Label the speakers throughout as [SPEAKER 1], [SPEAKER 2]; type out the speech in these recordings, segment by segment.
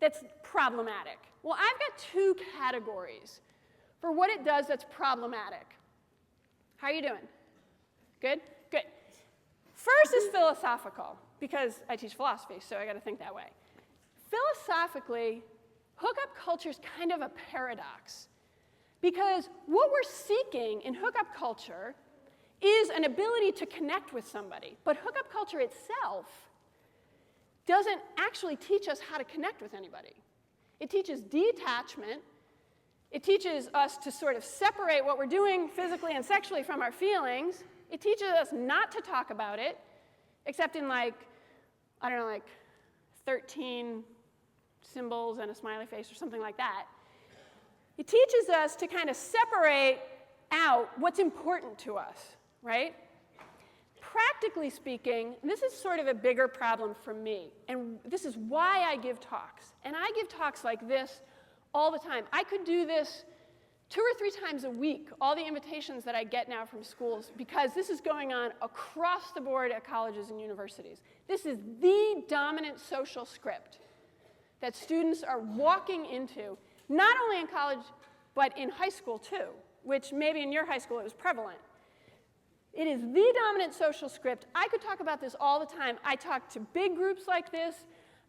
[SPEAKER 1] that's problematic? Well, I've got two categories for what it does that's problematic. How are you doing? Good? Good. First is philosophical, because I teach philosophy, so I got to think that way. Philosophically, hookup culture is kind of a paradox, because what we're seeking in hookup culture is an ability to connect with somebody. But hookup culture itself doesn't actually teach us how to connect with anybody. It teaches detachment. It teaches us to sort of separate what we're doing physically and sexually from our feelings. It teaches us not to talk about it, except in like 13 symbols and a smiley face or something like that. It teaches us to kind of separate out what's important to us, right? Practically speaking, this is sort of a bigger problem for me, and this is why I give talks. And I give talks like this all the time. I could do this 2 or 3 times a week, all the invitations that I get now from schools, because this is going on across the board at colleges and universities. This is the dominant social script that students are walking into, not only in college, but in high school too, which maybe in your high school it was prevalent. It is the dominant social script. I could talk about this all the time. I talk to big groups like this.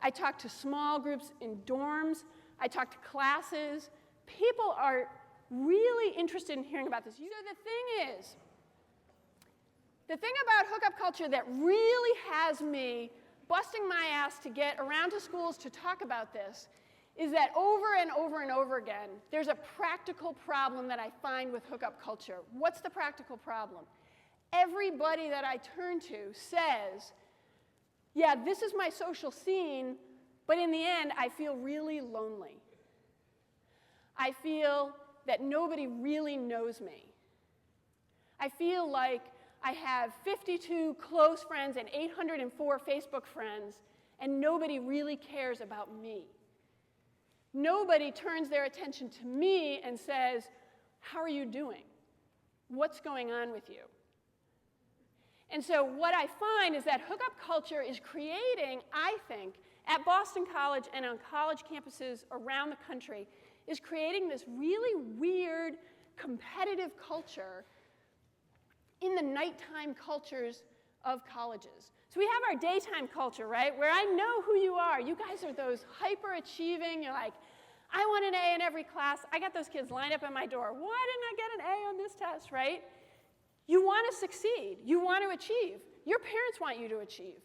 [SPEAKER 1] I talk to small groups in dorms. I talk to classes. People are really interested in hearing about this. So the thing about hookup culture that really has me busting my ass to get around to schools to talk about this is that over and over and over again, there's a practical problem that I find with hookup culture. What's the practical problem? Everybody that I turn to says, yeah, this is my social scene, but in the end, I feel really lonely. I feel that nobody really knows me. I feel like I have 52 close friends and 804 Facebook friends, and nobody really cares about me. Nobody turns their attention to me and says, how are you doing? What's going on with you? And so what I find is that hookup culture is creating, I think, at Boston College and on college campuses around the country, is creating this really weird competitive culture in the nighttime cultures of colleges. So we have our daytime culture, right, where I know who you are. You guys are those hyper-achieving. You're like, I want an A in every class. I got those kids lined up at my door. Why didn't I get an A on this test, right? You want to succeed. You want to achieve. Your parents want you to achieve.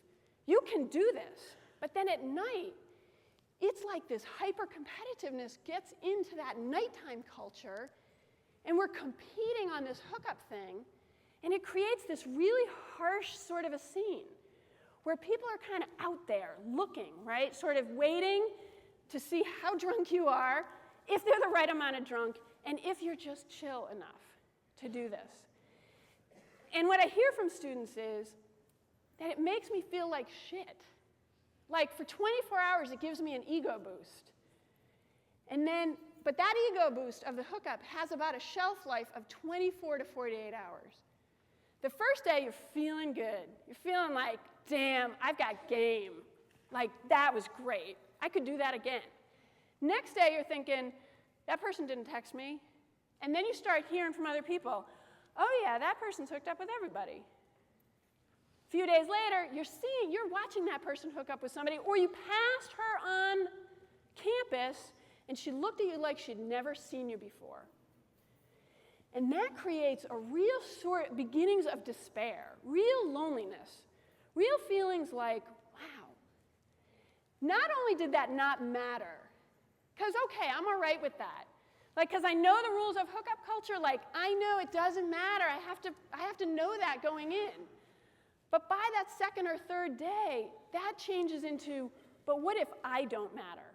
[SPEAKER 1] You can do this. But then at night, it's like this hyper-competitiveness gets into that nighttime culture, and we're competing on this hookup thing, and it creates this really harsh sort of a scene where people are kind of out there looking, right, sort of waiting to see how drunk you are, if they're the right amount of drunk, and if you're just chill enough to do this. And what I hear from students is that it makes me feel like shit. Like for 24 hours, it gives me an ego boost. But that ego boost of the hookup has about a shelf life of 24 to 48 hours. The first day, you're feeling good. You're feeling like, damn, I've got game. Like, that was great. I could do that again. Next day, you're thinking, that person didn't text me. And then you start hearing from other people, oh yeah, that person's hooked up with everybody. A few days later, you're watching that person hook up with somebody, or you passed her on campus, and she looked at you like she'd never seen you before. And that creates a real sort of beginnings of despair, real loneliness, real feelings like, wow, not only did that not matter, because okay, I'm all right with that. Like, because I know the rules of hookup culture, like, I know it doesn't matter. I have to know that going in. But by that second or third day, that changes into, but what if I don't matter?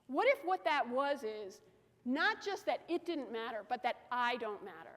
[SPEAKER 1] What if what that was is not just that it didn't matter, but that I don't matter?